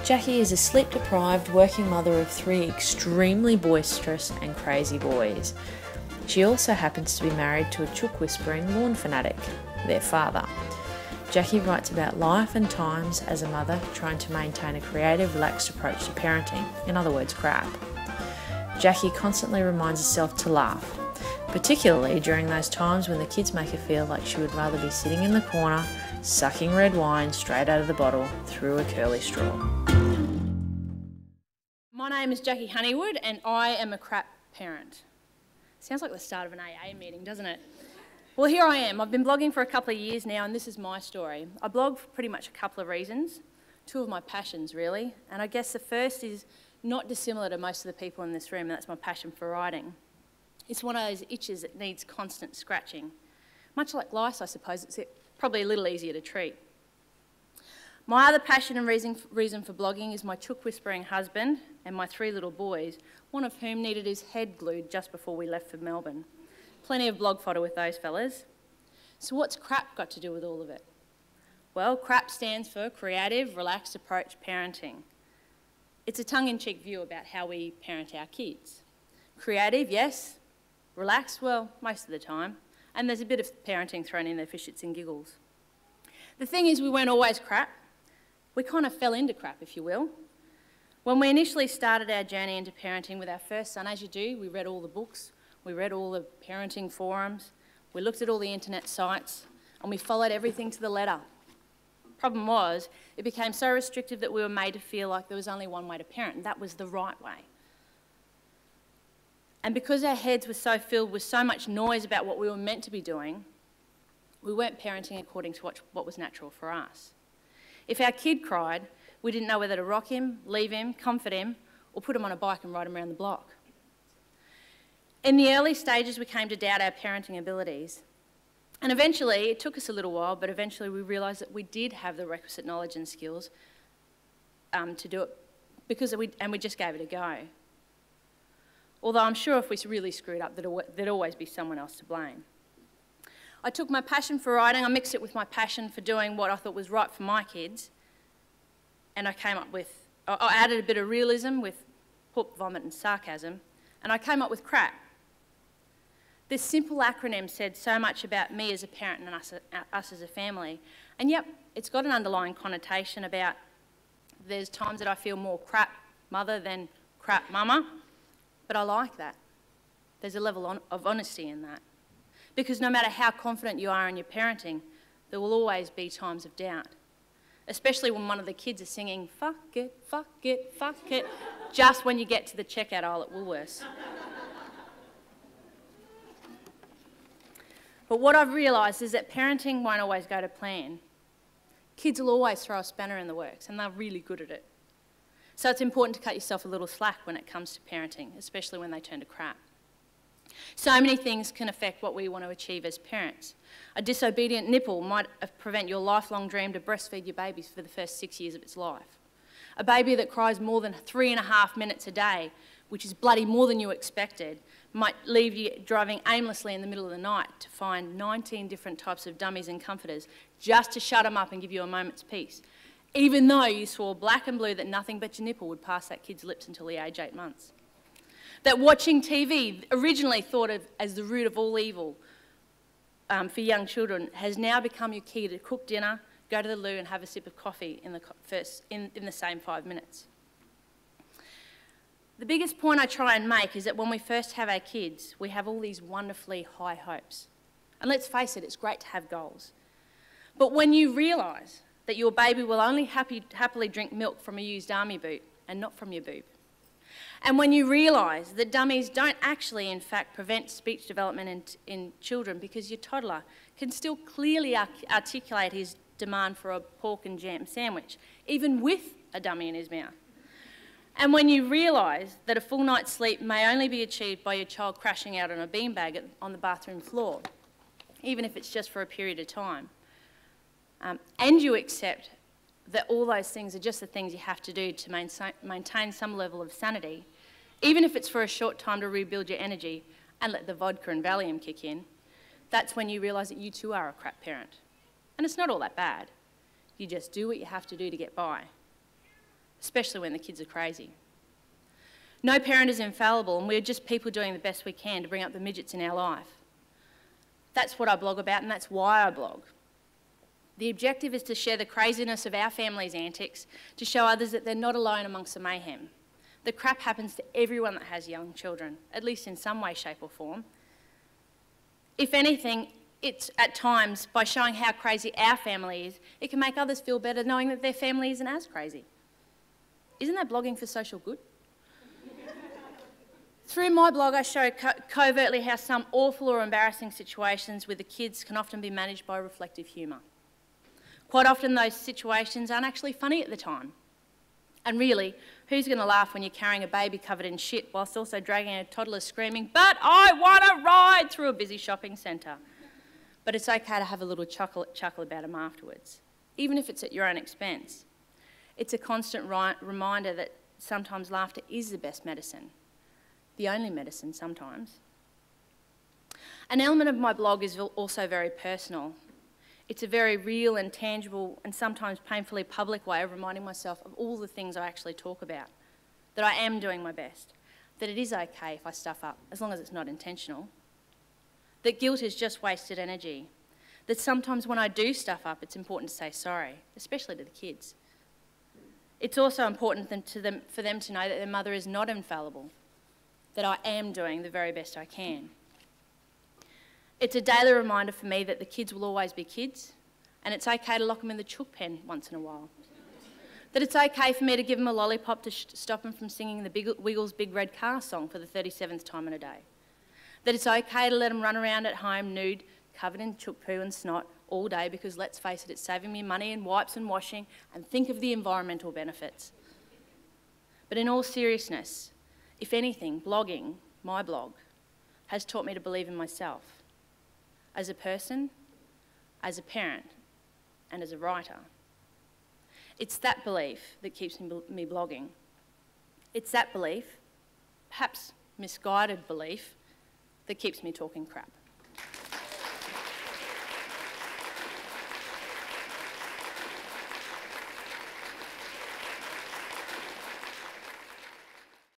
Jacqui is a sleep-deprived working mother of 3 extremely boisterous and crazy boys. She also happens to be married to a chook-whispering lawn fanatic, their father. Jacqui writes about life and times as a mother trying to maintain a creative, relaxed approach to parenting, in other words, crap. Jacqui constantly reminds herself to laugh, particularly during those times when the kids make her feel like she would rather be sitting in the corner, sucking red wine straight out of the bottle through a curly straw. My name is Jacqui Honeywood and I am a crap parent. Sounds like the start of an AA meeting, doesn't it? Well, here I am. I've been blogging for a couple of years now and this is my story. I blog for pretty much a couple of reasons, 2 of my passions really, and I guess the first is not dissimilar to most of the people in this room, and that's my passion for writing. It's one of those itches that needs constant scratching. Much like lice, I suppose, it's probably a little easier to treat. My other passion and reason for blogging is my chook-whispering husband and my 3 little boys, one of whom needed his head glued just before we left for Melbourne. Plenty of blog fodder with those fellas. So what's CRAP got to do with all of it? Well, CRAP stands for Creative, Relaxed Approach Parenting. It's a tongue-in-cheek view about how we parent our kids. Creative, yes. Relaxed, well, most of the time. And there's a bit of parenting thrown in there for shits and giggles. The thing is, we weren't always crap. We kind of fell into crap, if you will. When we initially started our journey into parenting with our first son, as you do, we read all the books, we read all the parenting forums, we looked at all the internet sites, and we followed everything to the letter. Problem was, it became so restrictive that we were made to feel like there was only one way to parent, and that was the right way. And because our heads were so filled with so much noise about what we were meant to be doing, we weren't parenting according to what was natural for us. If our kid cried, we didn't know whether to rock him, leave him, comfort him, or put him on a bike and ride him around the block. In the early stages, we came to doubt our parenting abilities. And eventually, it took us a little while, but eventually we realised that we did have the requisite knowledge and skills to do it, and we just gave it a go. Although I'm sure if we really screwed up, there'd always be someone else to blame. I took my passion for writing, I mixed it with my passion for doing what I thought was right for my kids, and I added a bit of realism with poop, vomit and sarcasm, and I came up with CRAP. This simple acronym said so much about me as a parent and us as a family, and yep, it's got an underlying connotation about there's times that I feel more crap mother than crap mama, but I like that. There's a level of honesty in that. Because no matter how confident you are in your parenting, there will always be times of doubt. Especially when one of the kids is singing, fuck it, fuck it, fuck it, just when you get to the checkout aisle at Woolworths. But what I've realised is that parenting won't always go to plan. Kids will always throw a spanner in the works, and they're really good at it. So it's important to cut yourself a little slack when it comes to parenting, especially when they turn to crap. So many things can affect what we want to achieve as parents. A disobedient nipple might prevent your lifelong dream to breastfeed your baby for the first 6 years of its life. A baby that cries more than 3.5 minutes a day, which is bloody more than you expected, might leave you driving aimlessly in the middle of the night to find 19 different types of dummies and comforters just to shut them up and give you a moment's peace, even though you swore black and blue that nothing but your nipple would pass that kid's lips until the age 8 months. That watching TV, originally thought of as the root of all evil for young children, has now become your key to cook dinner, go to the loo and have a sip of coffee in the same 5 minutes. The biggest point I try and make is that when we first have our kids, we have all these wonderfully high hopes. And let's face it, it's great to have goals. But when you realise that your baby will only happily drink milk from a used army boot and not from your boob, and when you realise that dummies don't actually, in fact, prevent speech development in children because your toddler can still clearly articulate his demand for a pork and jam sandwich, even with a dummy in his mouth. And when you realise that a full night's sleep may only be achieved by your child crashing out on a beanbag on the bathroom floor, even if it's just for a period of time, and you accept that all those things are just the things you have to do to maintain some level of sanity, even if it's for a short time to rebuild your energy and let the vodka and Valium kick in, that's when you realise that you too are a crap parent. And it's not all that bad. You just do what you have to do to get by. especially when the kids are crazy. No parent is infallible, and we're just people doing the best we can to bring up the midgets in our life. That's what I blog about, and that's why I blog. The objective is to share the craziness of our family's antics, to show others that they're not alone amongst the mayhem. The crap happens to everyone that has young children, at least in some way, shape or form. If anything, it's at times, by showing how crazy our family is, it can make others feel better knowing that their family isn't as crazy. Isn't that blogging for social good? Through my blog, I show covertly how some awful or embarrassing situations with the kids can often be managed by reflective humour. Quite often those situations aren't actually funny at the time. And really, who's going to laugh when you're carrying a baby covered in shit whilst also dragging a toddler screaming, "But I want to ride," through a busy shopping centre? But it's okay to have a little chuckle about them afterwards, even if it's at your own expense. It's a constant reminder that sometimes laughter is the best medicine, the only medicine sometimes. An element of my blog is also very personal. It's a very real and tangible and sometimes painfully public way of reminding myself of all the things I actually talk about, that I am doing my best, that it is okay if I stuff up, as long as it's not intentional, that guilt is just wasted energy, that sometimes when I do stuff up, it's important to say sorry, especially to the kids. It's also important for them to know that their mother is not infallible, that I am doing the very best I can. It's a daily reminder for me that the kids will always be kids, and it's okay to lock them in the chook pen once in a while. That it's okay for me to give them a lollipop to stop them from singing the Wiggles' Big Red Car song for the 37th time in a day. That it's okay to let them run around at home nude, covered in chook poo and snot all day because, let's face it, it's saving me money and wipes and washing, and think of the environmental benefits. But in all seriousness, if anything, blogging, my blog, has taught me to believe in myself. As a person, as a parent, and as a writer. It's that belief that keeps me blogging. It's that belief, perhaps misguided belief, that keeps me talking crap.